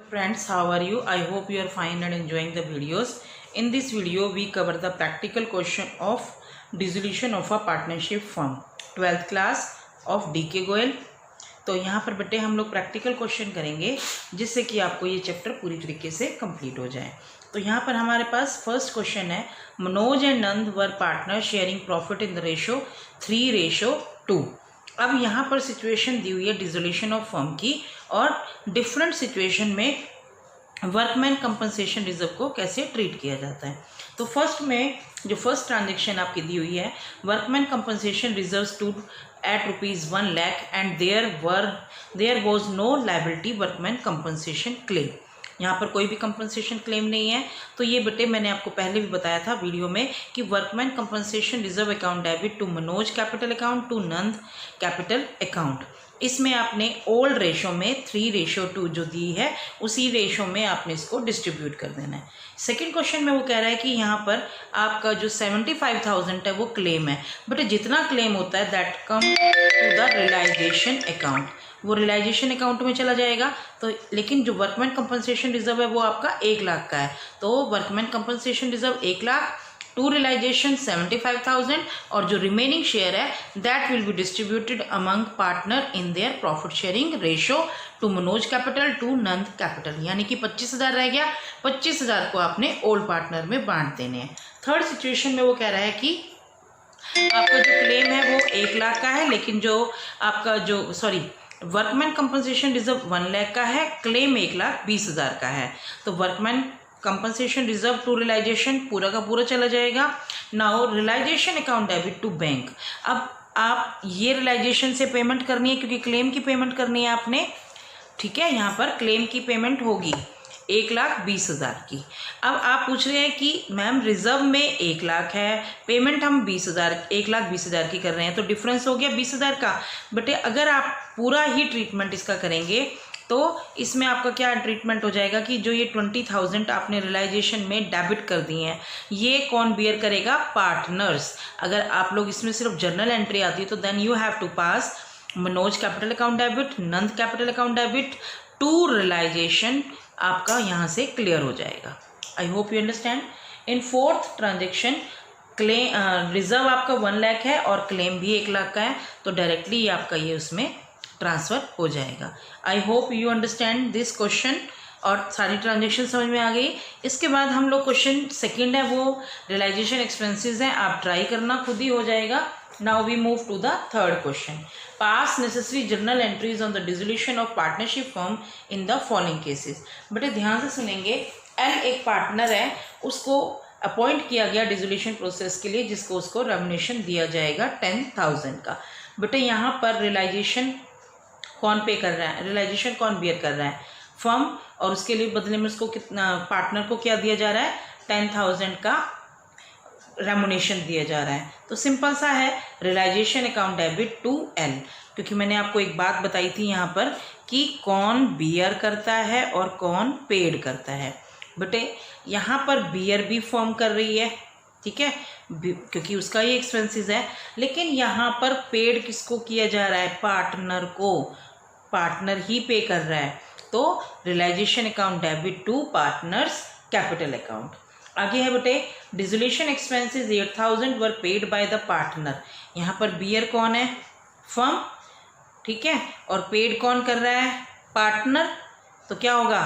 Friends, how are you? I hope you are fine and enjoying the videos. In this video, we cover the practical question of dissolution of a partnership firm, 12th class of DK Goel. तो यहाँ पर बेटे हम लोग practical question करेंगे जिससे कि आपको ये चैप्टर पूरी तरीके से कंप्लीट हो जाए। तो यहाँ पर हमारे पास फर्स्ट क्वेश्चन है, Manoj and Nand were partner sharing profit in the ratio 3:2। अब यहाँ पर सिचुएशन दी हुई है डिसोल्यूशन ऑफ फर्म की और डिफरेंट सिचुएशन में वर्कमैन कंपनसेशन रिजर्व को कैसे ट्रीट किया जाता है। तो फर्स्ट में जो फर्स्ट ट्रांजेक्शन आपकी दी हुई है, workman compensation reserves to at ₹1 lakh and there was no liability workman compensation claim। यहाँ पर कोई भी कंपनसेशन क्लेम नहीं है। तो ये बेटे मैंने आपको पहले भी बताया था वीडियो में कि workman compensation reserve account debit to Manoj capital account to Nand capital account, इसमें आपने ओल्ड रेशो में 3:2 जो दी है उसी रेशो में आपने इसको डिस्ट्रीब्यूट कर देना है। सेकंड क्वेश्चन में वो कह रहा है कि यहाँ पर आपका जो 75,000 है वो क्लेम है, बट जितना क्लेम होता है that come to the realisation account, वो रियलाइजेशन अकाउंट में चला जाएगा। तो लेकिन जो वर्कमैन कंपनसेशन रिजर्व है वो आपका 1 लाख का है, तो workman compensation reserve 1 lakh to realisation 75,000 और जो रिमेनिंग शेयर है that will be distributed among partner in their profit sharing ratio to Manoj capital to Nand capital, यानी कि 25,000 रह गया, 25,000 को आपने ओल्ड पार्टनर में बांट देने हैं। थर्ड सिचुएशन में वो कह रहा है कि आपका जो क्लेम है वो 1 लाख का है, लेकिन जो आपका जो वर्कमैन कंपनसेशन रिजर्व 1 लाख का है, क्लेम 1,20,000 का है। तो workman compensation reserve to realisation पूरा का पूरा चला जाएगा। Now realisation account debit to bank, अब आप ये रियलाइजेशन से पेमेंट करनी है क्योंकि क्लेम की पेमेंट करनी है आपने, ठीक है। यहाँ पर क्लेम की पेमेंट होगी 1,20,000 की। अब आप पूछ रहे हैं कि मैम रिजर्व में 1 लाख है, पेमेंट हम 1,20,000 की कर रहे हैं, तो डिफरेंस हो गया 20,000 का। बट अगर आप पूरा ही ट्रीटमेंट इसका करेंगे तो इसमें आपका क्या ट्रीटमेंट हो जाएगा कि जो ये 20,000 आपने रियलाइजेशन में डेबिट कर दिए हैं ये कौन बियर करेगा? पार्टनर्स। अगर आप लोग इसमें सिर्फ जर्नल एंट्री आती है तो then you have to pass Manoj capital account debit, Nand capital account debit to realisation, आपका यहाँ से क्लियर हो जाएगा। I hope you understand. In fourth transaction claim reserve आपका 1 लाख है और क्लेम भी 1 लाख का है, तो डायरेक्टली आपका ये उसमें ट्रांसफ़र हो जाएगा। I hope you understand this question और सारी ट्रांजेक्शन समझ में आ गई। इसके बाद हम लोग क्वेश्चन सेकंड है वो रियलाइजेशन एक्सपेंसेस हैं, आप ट्राई करना खुद ही हो जाएगा। Now we move to the third question, pass necessary journal entries on the dissolution of partnership firm in the following cases. बेटे ध्यान से सुनेंगे, एल एक पार्टनर है, उसको अपॉइंट किया गया डिसोल्यूशन प्रोसेस के लिए जिसको उसको रेम्युनरेशन दिया जाएगा 10,000 का। बेटे यहाँ पर रियलाइजेशन कौन पे कर रहा है? रियलाइजेशन कौन बियर कर रहा है? फर्म, और उसके लिए बदले में उसको कितना, पार्टनर को क्या दिया जा रहा है? 10,000 का रेम्युनरेशन दिया जा रहा है। तो सिंपल सा है, realisation account debit to L, क्योंकि मैंने आपको एक बात बताई थी यहाँ पर कि कौन बियर करता है और कौन पेड करता है। बेटे यहाँ पर बियर भी फर्म कर रही है, ठीक है, क्योंकि उसका ही एक्सपेंसेस है, लेकिन यहाँ पर पेड किसको किया जा रहा है? पार्टनर को, पार्टनर ही पे कर रहा है। तो realisation account debit to partners capital account. आगे है बेटे dissolution expenses 8,000 were paid by the partner. यहाँ पर बियर कौन है? फर्म, ठीक है, और पेड कौन कर रहा है? पार्टनर। तो क्या होगा?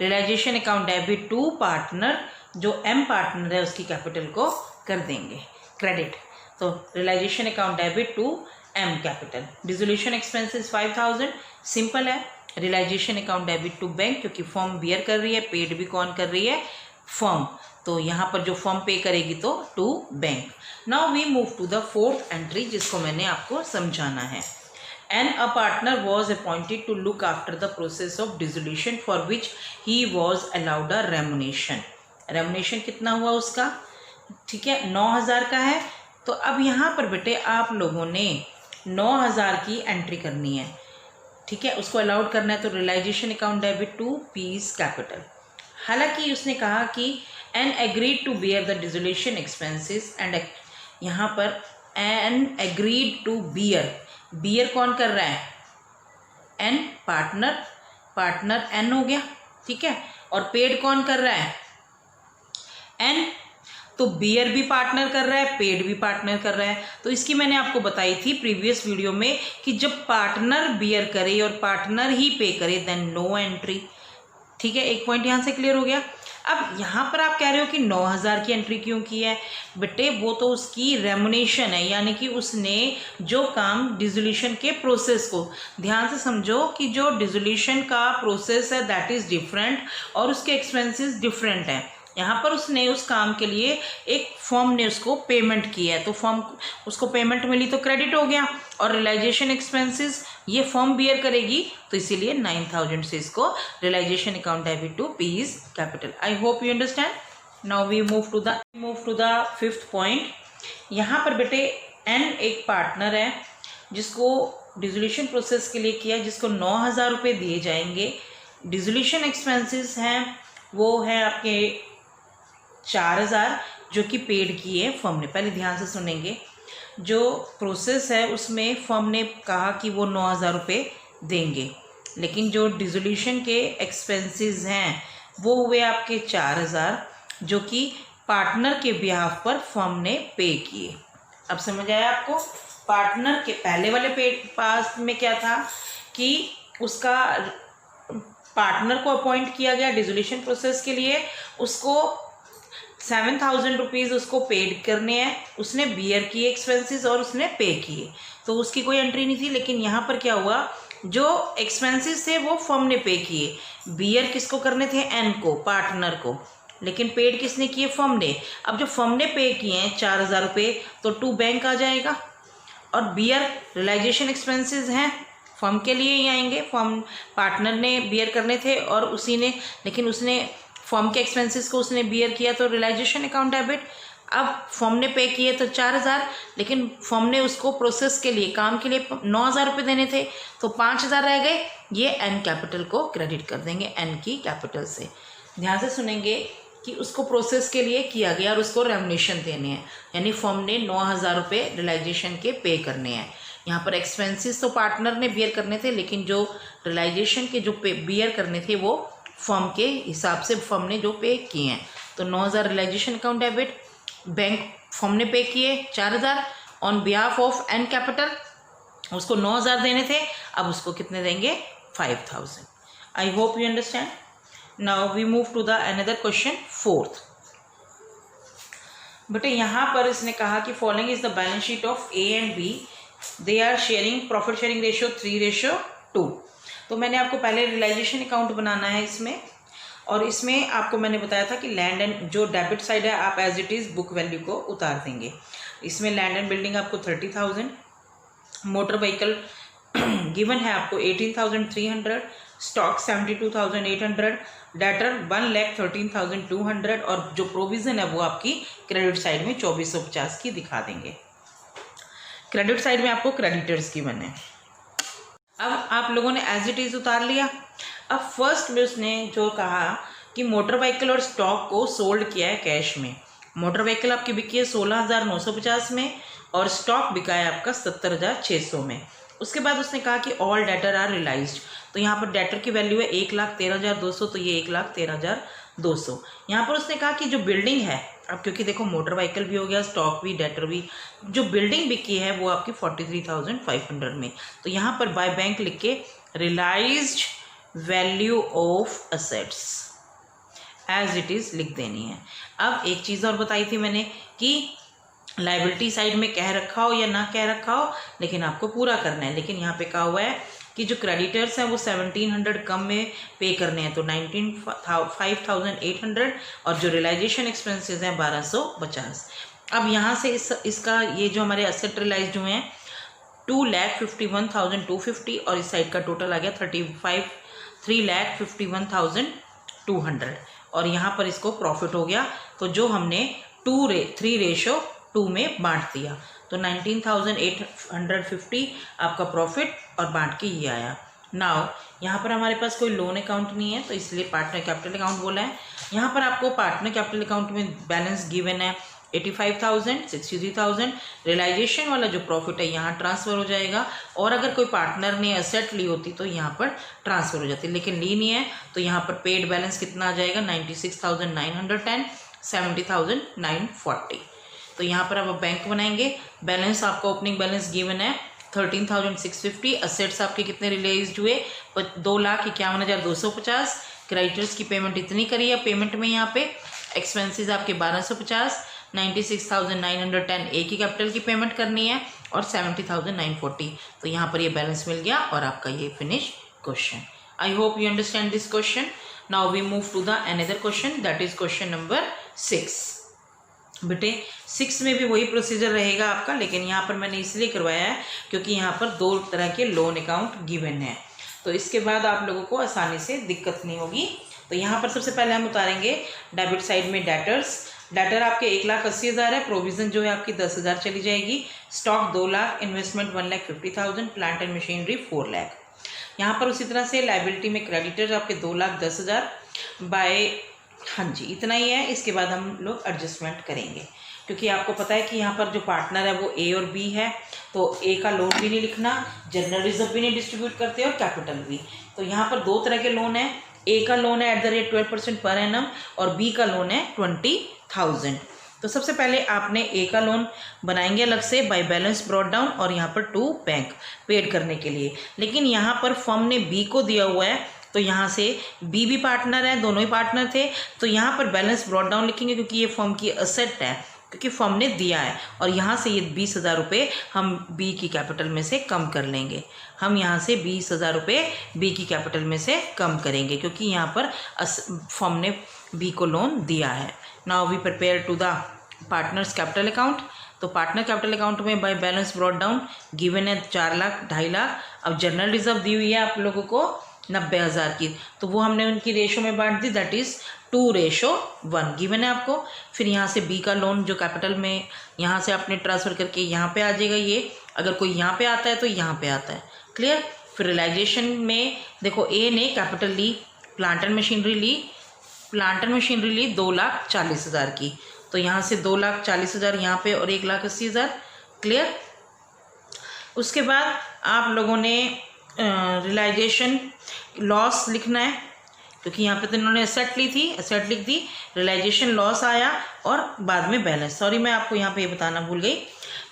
Realisation account debit to partner, जो एम पार्टनर है उसकी कैपिटल को कर देंगे क्रेडिट। तो realisation account debit to M capital. Dissolution expenses 5,000, simple है। Realisation account debit to bank, क्योंकि फर्म बियर कर रही है, पेड भी कौन कर रही है? फर्म। तो यहाँ पर जो फर्म पे करेगी तो to bank. Now we move to the fourth entry जिसको मैंने आपको समझाना है। And a partner was appointed to look after the process of dissolution for which he was allowed a remuneration. Remuneration कितना हुआ उसका? ठीक है, 9,000 का है। तो अब यहाँ पर बेटे आप लोगों ने 9,000 की एंट्री करनी है, ठीक है, उसको अलाउड करना है। तो realisation account debit to P's capital. हालांकि उसने कहा कि N agreed to bear the dissolution expenses and, यहाँ पर N agreed to bear, bear कौन कर रहा है? एन पार्टनर, पार्टनर एन हो गया, ठीक है, और पेड कौन कर रहा है, एन। तो बियर भी पार्टनर कर रहा है, पेड भी पार्टनर कर रहा है। तो इसकी मैंने आपको बताई थी प्रीवियस वीडियो में कि जब पार्टनर बियर करे और पार्टनर ही पे करे देन नो एंट्री। ठीक है, एक पॉइंट यहाँ से क्लियर हो गया। अब यहाँ पर आप कह रहे हो कि 9,000 की एंट्री क्यों की है बेटे, वो तो उसकी रेमुनेशन है, यानी कि उसने जो काम डिसोल्यूशन के प्रोसेस को, ध्यान से समझो कि जो डिसोल्यूशन का प्रोसेस है दैट इज़ डिफरेंट और उसके एक्सपेंसेस डिफरेंट हैं। यहाँ पर उसने उस काम के लिए एक फर्म ने उसको पेमेंट की है, तो फर्म उसको पेमेंट मिली तो क्रेडिट हो गया, और रियलाइजेशन एक्सपेंसेस ये फर्म बियर करेगी, तो इसीलिए 9,000 से इसको realisation account debit to P's capital. I hope you understand. Now we move to the fifth point. यहाँ पर बेटे एन एक पार्टनर है जिसको डिसोल्यूशन प्रोसेस के लिए किया, जिसको 9,000 रुपये दिए जाएंगे। डिसोल्यूशन एक्सपेंसेस हैं वो है आपके 4,000 जो कि पेड किए फर्म ने। पहले ध्यान से सुनेंगे, जो प्रोसेस है उसमें फर्म ने कहा कि वो 9,000 रुपये देंगे, लेकिन जो डिसोल्यूशन के एक्सपेंसेस हैं वो हुए आपके 4,000 जो कि पार्टनर के बिहाफ पर फर्म ने पे किए। अब समझ आया आपको। पार्टनर के पहले वाले पे पास में क्या था कि उसका पार्टनर को अपॉइंट किया गया डिसोल्यूशन प्रोसेस के लिए, उसको 7,000 रुपीज़ उसको पेड करने हैं, उसने बियर किए एक्सपेंसेस और उसने पे किए, तो उसकी कोई एंट्री नहीं थी। लेकिन यहाँ पर क्या हुआ, जो एक्सपेंसेस थे वो फर्म ने पे किए, बियर किसको करने थे, एन को, पार्टनर को, लेकिन पेड किसने किए, फर्म ने। अब जो फर्म ने पे किए हैं 4,000 रुपये तो टू बैंक आ जाएगा, और बियर रियलाइजेशन एक्सपेंसेस हैं फर्म के लिए ही आएंगे। फर्म पार्टनर ने बियर करने थे और उसी ने, लेकिन उसने फर्म के एक्सपेंसेस को उसने बियर किया तो रियलाइजेशन अकाउंट डेबिट। अब फर्म ने पे किए तो 4,000, लेकिन फर्म ने उसको प्रोसेस के लिए, काम के लिए 9,000 रुपये देने थे, तो 5,000 रह गए, ये एन कैपिटल को क्रेडिट कर देंगे एन की कैपिटल से। ध्यान से सुनेंगे कि उसको प्रोसेस के लिए किया गया और उसको रेमुनेशन देने हैं, यानी फर्म ने 9,000 रुपये रियलाइजेशन के पे करने हैं। यहाँ पर एक्सपेंसेस तो पार्टनर ने बियर करने थे, लेकिन जो रियलाइजेशन के जो पे बियर करने थे वो फर्म के हिसाब से फर्म ने जो पे किए हैं। तो 9,000 realisation account debit, bank firm ने पे किए 4,000 on behalf of N capital, उसको 9,000 देने थे, अब उसको कितने देंगे, 5,000। I hope you understand. Now we move to the another question, fourth. बेटे यहाँ पर इसने कहा कि following is the balance sheet of A and B, they are sharing profit sharing ratio 3:2। तो मैंने आपको पहले रियलाइजेशन अकाउंट बनाना है इसमें, और इसमें आपको मैंने बताया था कि लैंड एंड जो डेबिट साइड है आप as it is book value को उतार देंगे। इसमें लैंड एंड बिल्डिंग आपको 30,000, मोटर व्हीकल गिवन है आपको 18,300, स्टॉक 72,800, डेटर 1,13,200, और जो प्रोविज़न है वो आपकी क्रेडिट साइड में 2,450 की दिखा देंगे। क्रेडिट साइड में आपको क्रेडिटर्स की बने। अब आप लोगों ने एज इट इज़ उतार लिया। अब फर्स्ट में उसने जो कहा कि मोटर व्हीकल और स्टॉक को सोल्ड किया है कैश में। मोटर व्हीकल आपकी बिकी है 16,950 में और स्टॉक बिका है आपका 70,600 में। उसके बाद उसने कहा कि ऑल डेटर आर रियलाइज्ड, तो यहाँ पर डेटर की वैल्यू है 1,13,200, तो ये 1,13,200। यहाँ पर उसने कहा कि जो बिल्डिंग है, अब क्योंकि देखो मोटर व्हीकल भी हो गया, स्टॉक भी, डेटर भी, जो बिल्डिंग बिकी है वो आपकी 43,500 में। तो यहाँ पर बाय बैंक लिख के realised value of assets as it is लिख देनी है। अब एक चीज़ और बताई थी मैंने कि लाइबिलिटी साइड में कह रखा हो या ना कह रखा हो, लेकिन आपको पूरा करना है। लेकिन यहाँ पे कहा हुआ है कि जो क्रेडिटर्स हैं वो 1,700 कम में पे करने हैं, तो 5,800, और जो रियलाइजेशन एक्सपेंसेस हैं 1,250। अब यहाँ से इसका ये जो हमारे असेट रियलाइज हुए हैं 2,51,250, और इस साइड का टोटल आ गया 3,51,200, और यहाँ पर इसको प्रॉफिट हो गया, तो जो हमने 3:2 में बांट दिया, तो 19,850 आपका प्रॉफिट और बांट के ये आया। नाउ यहाँ पर हमारे पास कोई लोन अकाउंट नहीं है, तो इसलिए पार्टनर कैपिटल अकाउंट बोला है। यहाँ पर आपको पार्टनर कैपिटल अकाउंट में बैलेंस गिवन है 85,000, 63,000। रियलाइजेशन वाला जो प्रॉफिट है यहाँ ट्रांसफ़र हो जाएगा, और अगर कोई पार्टनर ने एसेट ली होती तो यहाँ पर ट्रांसफ़र हो जाती, लेकिन ली नहीं है तो यहाँ पर पेड बैलेंस कितना आ जाएगा 96,910, 70,940। तो यहाँ पर आप बैंक बनाएंगे। बैलेंस आपका ओपनिंग बैलेंस गिवन है 13,650। असेट्स आपके कितने रिलीज हुए 2,51,250। क्रेडिटर्स की पेमेंट इतनी करी है पेमेंट में, यहाँ पे एक्सपेंसेस आपके 1250, 96,910 ए की कैपिटल की पेमेंट करनी है, और 70,940। तो यहाँ पर ये बैलेंस मिल गया और आपका ये finish question. I hope you understand this question. Now we move to the another question, that is question number 6। बेटे 6 में भी वही प्रोसीजर रहेगा आपका, लेकिन यहाँ पर मैंने इसलिए करवाया है क्योंकि यहाँ पर 2 तरह के लोन अकाउंट गिवन है, तो इसके बाद आप लोगों को आसानी से दिक्कत नहीं होगी। तो यहाँ पर सबसे पहले हम उतारेंगे डेबिट साइड में डेटर्स। डेटर आपके 1,80,000 है, प्रोविज़न जो है आपकी 10,000 चली जाएगी, stock 2 lakh, investment 1,50,000, plant and machinery 4 lakh. यहाँ पर उसी तरह से लाइबिलिटी में क्रेडिटर्स आपके 2,10,000 बाय, हाँ जी इतना ही है। इसके बाद हम लोग एडजस्टमेंट करेंगे, क्योंकि आपको पता है कि यहाँ पर जो पार्टनर है वो ए और बी है, तो ए का लोन भी नहीं लिखना, जनरल रिजर्व भी नहीं डिस्ट्रीब्यूट करते और कैपिटल भी। तो यहाँ पर 2 तरह के लोन है, ए का लोन है @ 12% पर एनम, और बी का लोन है 20,000। तो सबसे पहले आपने ए का लोन बनाएंगे अलग से बाय बैलेंस ब्रॉट डाउन, और यहाँ पर टू बैंक पेड करने के लिए। लेकिन यहाँ पर फर्म ने बी को दिया हुआ है, तो यहाँ से बी भी पार्टनर है, दोनों ही पार्टनर थे, तो यहाँ पर बैलेंस ब्रॉट डाउन लिखेंगे क्योंकि ये फर्म की असेट है, क्योंकि फर्म ने दिया है। और यहाँ से ये 20,000 रुपये हम बी की कैपिटल में से कम कर लेंगे। हम यहाँ से 20,000 रुपये बी की कैपिटल में से कम करेंगे, क्योंकि यहाँ पर फर्म ने बी को लोन दिया है। Now we prepare to the partners capital account. तो पार्टनर कैपिटल अकाउंट में by balance brought down given है 4 लाख, 2.5 लाख। अब जनरल रिजर्व दी हुई है आप लोगों को 90,000 की, तो वो हमने उनकी रेशो में बांट दी, दैट इज़ 2:1 गिवन है आपको। फिर यहाँ से बी का लोन जो कैपिटल में यहाँ से आपने ट्रांसफ़र करके यहाँ पे आ जाएगा, ये अगर कोई यहाँ पे आता है तो यहाँ पे आता है, क्लियर। फिर रियलाइजेशन में देखो ए ने कैपिटल ली, प्लांट एंड मशीनरी ली, 2,40,000 की, तो यहाँ से 2,40,000 यहाँ पे और 1,80,000, क्लियर। उसके बाद आप लोगों ने रियलाइजेशन लॉस लिखना है, क्योंकि यहाँ पे तो इन्होंने एसेट ली थी, एसेट लिख दी, रियलाइजेशन लॉस आया और बाद में बैलेंस। सॉरी मैं आपको यहाँ पे ये बताना भूल गई,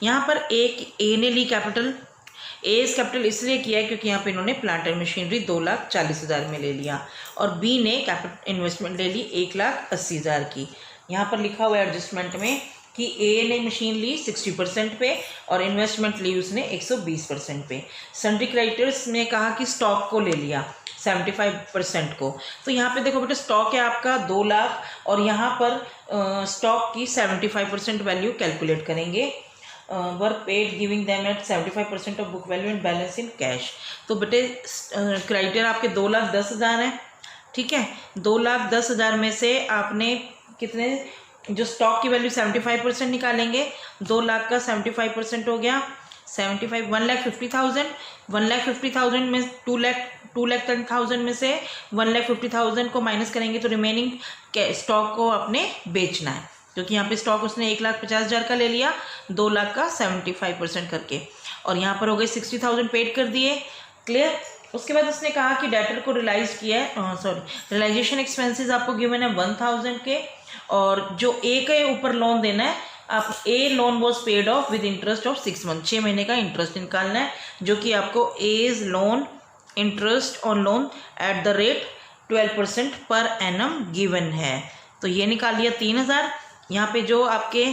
यहाँ पर एक ए ने ली कैपिटल, ए कैपिटल इसलिए किया है क्योंकि यहाँ पे इन्होंने प्लांट एंड मशीनरी 2,40,000 में ले लिया, और बी ने कैपिटल इन्वेस्टमेंट ले ली 1,80,000 की। यहाँ पर लिखा हुआ है एडजस्टमेंट में कि ए ने मशीन ली 60% पे और इन्वेस्टमेंट ली उसने 120% पे। सन्ड्री क्रेडिटर्स ने कहा कि स्टॉक को ले लिया 75% को। तो यहाँ पे देखो बेटा स्टॉक है आपका 2 लाख, और यहाँ पर स्टॉक की 75% वैल्यू कैलकुलेट करेंगे, work paid giving them at 75% of book value and balance in cash. तो बेटे क्रेडिटर आपके 2,10,000 है, ठीक है। 2,10,000 में से आपने कितने, जो स्टॉक की वैल्यू 75% निकालेंगे, 2 लाख का 75% हो गया 75, 1,50,000। 1,50,000 में 2,10,000 में से 1,50,000 को माइनस करेंगे तो रिमेनिंग स्टॉक को आपने बेचना है, क्योंकि यहाँ पे स्टॉक उसने 1,50,000 का ले लिया, 2 लाख का 75% करके, और यहाँ पर हो गए 60,000 पेड कर दिए, क्लियर। उसके बाद उसने कहा कि डेटर को रियलाइज किया है, रियलाइजेशन एक्सपेंसेस आपको गिवन है 1,000 के, और जो ए के ऊपर लोन देना है आप, A loan was paid off with interest of 6 month, 6 महीने का इंटरेस्ट निकालना है, जो कि आपको as loan interest on loan at the rate 12% per annum given है। तो ये निकाल लिया 3,000। यहाँ पे जो आपके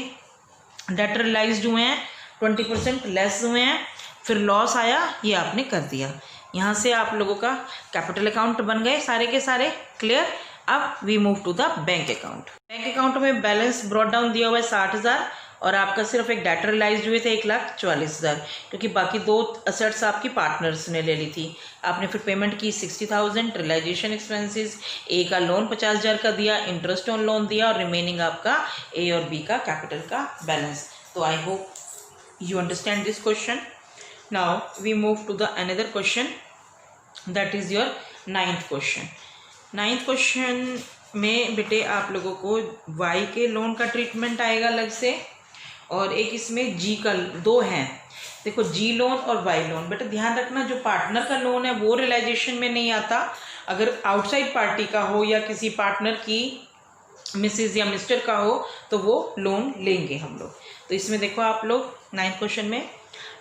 डेट रियलाइज्ड हुए हैं 20% लेस हुए हैं, फिर लॉस आया, ये आपने कर दिया। यहाँ से आप लोगों का कैपिटल अकाउंट बन गए सारे के सारे, क्लियर। अब we move to the bank account. Bank account में बैलेंस ब्रॉट डाउन दिया हुआ है 60,000, और आपका सिर्फ एक डेट रियलाइज्ड हुए थे 1,44,000, क्योंकि बाकी 2 असेट्स आपकी पार्टनर्स ने ले ली थी। आपने फिर पेमेंट की 60,000, रियलाइजेशन एक्सपेंसेस, ए का लोन 50,000 का दिया, इंटरेस्ट ऑन लोन दिया, और रिमेनिंग आपका ए और बी का कैपिटल का बैलेंस। तो I hope you understand this question. Now we move to the another question, that is your 9th question. 9th question में बेटे आप लोगों को वाई के लोन का ट्रीटमेंट आएगा अलग से, और एक इसमें जी का, दो हैं देखो, जी लोन और वाई लोन। बेटा ध्यान रखना, जो पार्टनर का लोन है वो रियलाइजेशन में नहीं आता। अगर आउटसाइड पार्टी का हो या किसी पार्टनर की मिसेज या मिस्टर का हो तो वो लोन लेंगे हम लोग। तो इसमें देखो आप लोग 9th क्वेश्चन में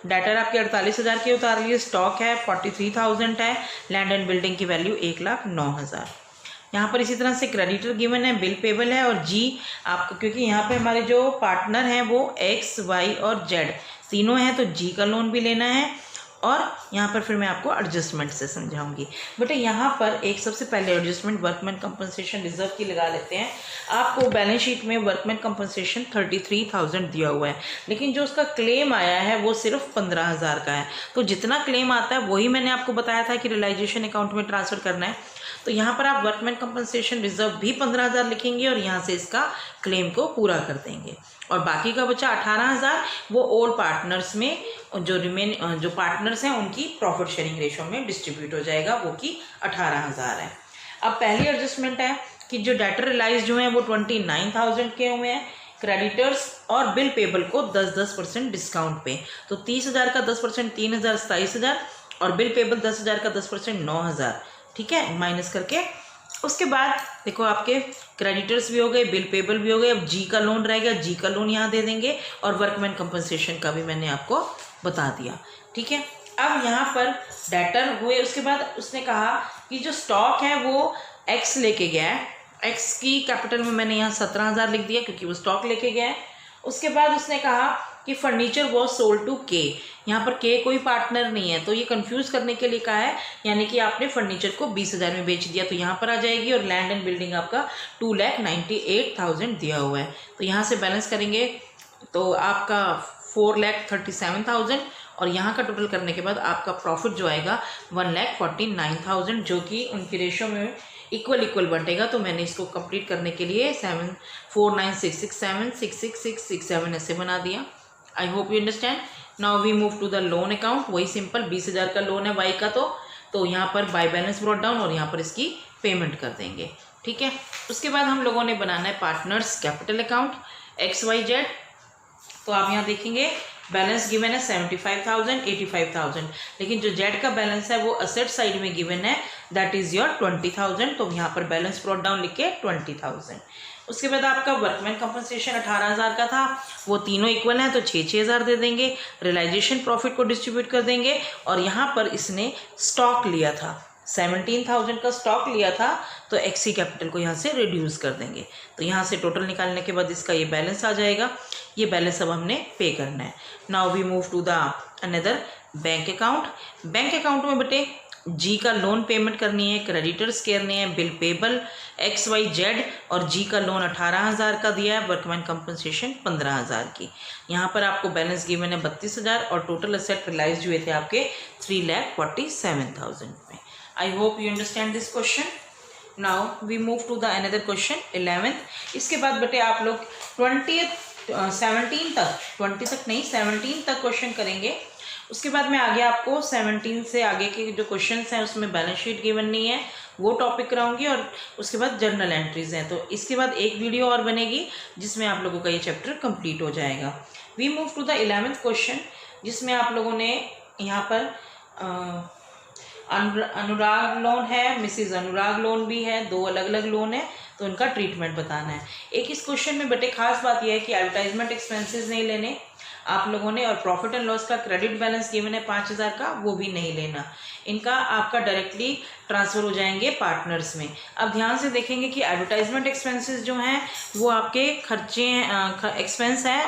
डेटर आपके 48,000 के उतार लिए, स्टॉक है 43,000 है, लैंड एंड बिल्डिंग की वैल्यू 1,09,000। यहाँ पर इसी तरह से क्रेडिटर गिवन है, बिल पेबल है, और जी आपको, क्योंकि यहाँ पे हमारे जो पार्टनर हैं वो एक्स वाई और जेड तीनों हैं, तो जी का लोन भी लेना है। और यहाँ पर फिर मैं आपको एडजस्टमेंट से समझाऊंगी। बेटा यहाँ पर एक सबसे पहले एडजस्टमेंट वर्कमैन कंपनसेशन रिजर्व की लगा लेते हैं। आपको बैलेंस शीट में वर्कमैन कंपनसेशन 33,000 दिया हुआ है, लेकिन जो उसका क्लेम आया है वो सिर्फ 15,000 का है। तो जितना क्लेम आता है वही मैंने आपको बताया था कि रियलाइजेशन अकाउंट में ट्रांसफ़र करना है। तो यहाँ पर आप वर्कमैन कंपनसेशन रिजर्व भी 15,000 लिखेंगे और यहाँ से इसका क्लेम को पूरा कर देंगे। और बाकी का बचा 18,000 वो ओल्ड पार्टनर्स में जो पार्टनर्स हैं उनकी प्रॉफिट शेयरिंग रेशो में डिस्ट्रीब्यूट हो जाएगा, वो कि 18,000 है। अब पहली एडजस्टमेंट है कि जो डेटर रियलाइज जो हैं वो 29,000 के हुए हैं, क्रेडिटर्स और बिल पेबल को 10% डिस्काउंट पे। तो 30,000 का 10% 3,000 27,000, और बिल पेबल 10,000 का 10% 9,000, ठीक है, माइनस करके। उसके बाद देखो आपके क्रेडिटर्स भी हो गए, बिल पेबल भी हो गए। अब जी का लोन रहेगा, जी का लोन यहाँ दे देंगे, और वर्कमैन कंपनसेशन का भी मैंने आपको बता दिया, ठीक है। अब यहाँ पर डेटर हुए, उसके बाद उसने कहा कि जो स्टॉक है वो एक्स लेके गया है, एक्स की कैपिटल में मैंने यहाँ 17,000 लिख दिया क्योंकि वो स्टॉक लेके गया है। उसके बाद उसने कहा कि फर्नीचर वॉज सोल्ड टू के, यहाँ पर के कोई पार्टनर नहीं है, तो ये कंफ्यूज करने के लिए कहा है, यानी कि आपने फर्नीचर को 20,000 में बेच दिया तो यहाँ पर आ जाएगी। और लैंड एंड बिल्डिंग आपका 2,98,000 दिया हुआ है, तो यहाँ से बैलेंस करेंगे तो आपका 4,37,000, और यहाँ का टोटल करने के बाद आपका प्रॉफिट जो आएगा 1,49,000, जो कि उनकी रेशो में इक्वल बंटेगा। तो मैंने इसको कंप्लीट करने के लिए 7 4 9 6 6 7 6 6 6 6 7 ऐसे बना दिया। I hope you understand. Now we move to the loan account. वही सिंपल 20,000 का लोन है वाई का, तो यहाँ पर बाय बैलेंस ब्रॉट डाउन और यहाँ पर इसकी पेमेंट कर देंगे, ठीक है। उसके बाद हम लोगों ने बनाना है partners capital account X Y Z. तो आप यहाँ देखेंगे बैलेंस गिवन है 75,000 85,000, लेकिन जो जेड का बैलेंस है वो असेट साइड में गिवन है, दैट इज योर 20,000। तो यहाँ पर बैलेंस ब्रॉट डाउन लिख के 20,000। उसके बाद आपका वर्कमैन कंपनसेशन 18,000 का था, वो तीनों इक्वल हैं तो 6,000 दे देंगे। रियलाइजेशन प्रॉफिट को डिस्ट्रीब्यूट कर देंगे, और यहाँ पर इसने स्टॉक लिया था 17,000 का स्टॉक लिया था, तो एक्सी कैपिटल को यहाँ से रिड्यूस कर देंगे। तो यहाँ से टोटल निकालने के बाद इसका ये बैलेंस आ जाएगा। ये बैलेंस अब हमने पे करना है। Now we move to the another bank account. Bank account में बेटे जी का लोन पेमेंट करनी है, क्रेडिटर्स करने हैं, bill payable X Y Z, और जी का लोन 18,000 का दिया है, वर्कमैन कंपनसेशन 15,000 की। यहाँ पर आपको बैलेंस गिवन है 32,000, और टोटल असेट रियलाइज हुए थे आपके 3,47,000 में। I hope you understand this question. Now we move to the another question 11th। इसके बाद बेटे आप लोग 17 तक क्वेश्चन करेंगे। उसके बाद मैं आगे आपको 17 से आगे के जो क्वेश्चंस हैं उसमें बैलेंस शीट गिवन नहीं है, वो टॉपिक कराऊंगी, और उसके बाद जर्नल एंट्रीज हैं। तो इसके बाद एक वीडियो और बनेगी जिसमें आप लोगों का ये चैप्टर कंप्लीट हो जाएगा। We move to the 11th question, जिसमें आप लोगों ने यहाँ पर अनुराग लोन है, मिसिज अनुराग लोन भी है, दो अलग अलग लोन है, तो उनका ट्रीटमेंट बताना है। एक इस क्वेश्चन में बेटे खास बात यह है कि एडवर्टाइजमेंट एक्सपेंसेस नहीं लेने आप लोगों ने, और प्रॉफिट एंड लॉस का क्रेडिट बैलेंस गिवन है 5,000 का, वो भी नहीं लेना। इनका आपका डायरेक्टली ट्रांसफ़र हो जाएंगे पार्टनर्स में। अब ध्यान से देखेंगे कि एडवर्टाइजमेंट एक्सपेंसेस जो हैं वो आपके खर्चे एक्सपेंस हैं,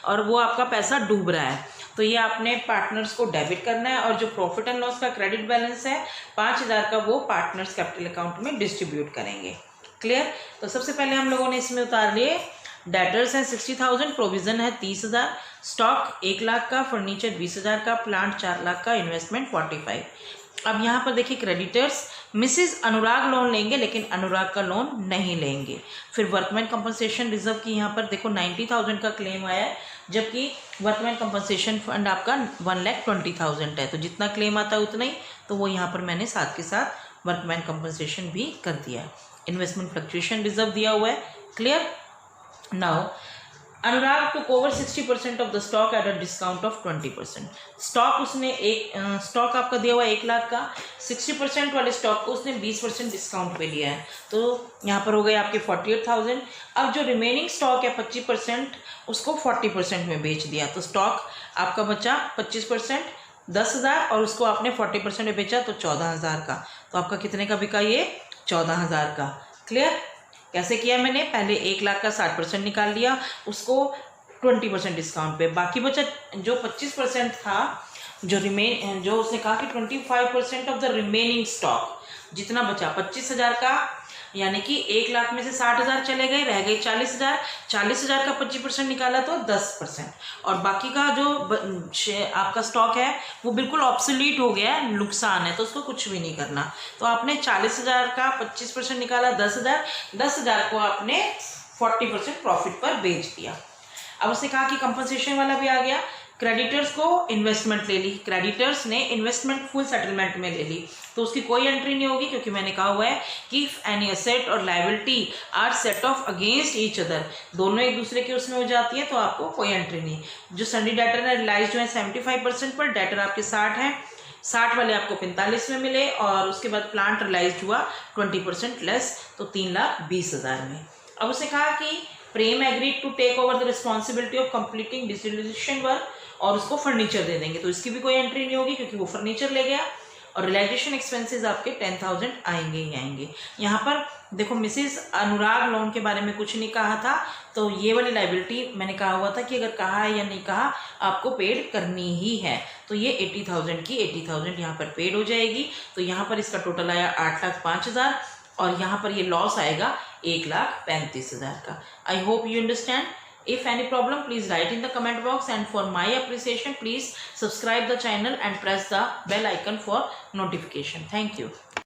और वो आपका पैसा डूब रहा है, तो ये आपने पार्टनर्स को डेबिट करना है। और जो प्रॉफिट एंड लॉस का क्रेडिट बैलेंस है 5,000 का, वो पार्टनर्स कैपिटल अकाउंट में डिस्ट्रीब्यूट करेंगे। क्लियर। तो सबसे पहले हम लोगों ने इसमें उतार लिए डेटर्स हैं 60,000, प्रोविज़न है 30,000, स्टॉक 1,00,000 का, फर्नीचर 20,000 का, प्लांट 4,00,000 का, इन्वेस्टमेंट 45। अब यहाँ पर देखिए क्रेडिटर्स मिसिज अनुराग लोन लेंगे, लेकिन अनुराग का लोन नहीं लेंगे। फिर वर्कमैन कंपनसेशन रिजर्व की यहाँ पर देखो 90,000 का क्लेम आया है, जबकि वर्कमैन कंपनसेशन फंड आपका 1,20,000 है, तो जितना क्लेम आता है उतना ही, तो वो यहाँ पर मैंने साथ के साथ वर्कमैन कंपनसेशन भी कर दिया है। इन्वेस्टमेंट फ्लक्चुएशन रिजर्व दिया हुआ है। Clear. Now Anurag took over 60% of the stock at a discount of 20%। Stock उसने स्टॉक आपका दिया हुआ है 1 लाख का, 60% वाले स्टॉक को उसने 20% डिस्काउंट पे लिया है, तो यहाँ पर हो गए आपके 48,000। अब जो रिमेनिंग स्टॉक है 25% उसको 40% में बेच दिया, तो स्टॉक आपका बचा 25% 10,000 और उसको आपने 40% में बेचा तो 14,000 का, तो आपका कितने का बिका ये 14,000 का। क्लियर। कैसे किया मैंने, पहले 1 लाख का 60% निकाल लिया, उसको 20% डिस्काउंट पे, बाकी बचा जो 25% था, जो उसने कहा कि 25% ऑफ द रिमेनिंग स्टॉक, जितना बचा 25,000 का, यानी कि 1 लाख में से 60,000 चले गए, रह गए 40,000, 40,000 का 25% निकाला तो 10%, और बाकी का जो आपका स्टॉक है वो बिल्कुल ऑब्सोलीट हो गया है, नुकसान है, तो उसको कुछ भी नहीं करना। तो आपने 40,000 का 25% निकाला 10,000, 10,000 को आपने 40% प्रॉफिट पर बेच दिया। अब उसने कहा कि कंपनसेशन वाला भी आ गया। क्रेडिटर्स को इन्वेस्टमेंट ले ली, क्रेडिटर्स ने इन्वेस्टमेंट फुल सेटलमेंट में ले ली, तो उसकी कोई एंट्री नहीं होगी, क्योंकि मैंने कहा हुआ है कि एनी एसेट और liability are set off against each other, दोनों एक दूसरे के उसमें हो जाती है, तो आपको कोई एंट्री नहीं। जो सन्डी डेटर है रिलाइज जो है 75% पर, डेटर आपके 60 हैं, 60 वाले आपको 45 में मिले, और उसके बाद प्लांट रिलाइज हुआ 20% लेस, तो 3,20,000 में। अब उसने कहा कि Prem agreed to take over the responsibility of completing dissolution work, और उसको फर्नीचर दे देंगे, तो इसकी भी कोई एंट्री नहीं होगी क्योंकि वो फर्नीचर ले गया, और रियलाइजेशन एक्सपेंसेस आपके 10,000 आएंगे ही आएंगे। यहाँ पर देखो मिसेस अनुराग लोन के बारे में कुछ नहीं कहा था, तो ये वाली लाइबिलिटी मैंने कहा हुआ था कि अगर कहा है या नहीं कहा आपको पेड करनी ही है, तो ये 80,000 की 80,000 यहाँ पर पेड हो जाएगी। तो यहाँ पर इसका टोटल आया 8,05,000, और यहाँ पर ये लॉस आएगा 1,35,000 का। आई hope you understand. If any problem, please write in the comment box, and for my appreciation, please subscribe the channel and press the bell icon for notification. Thank you.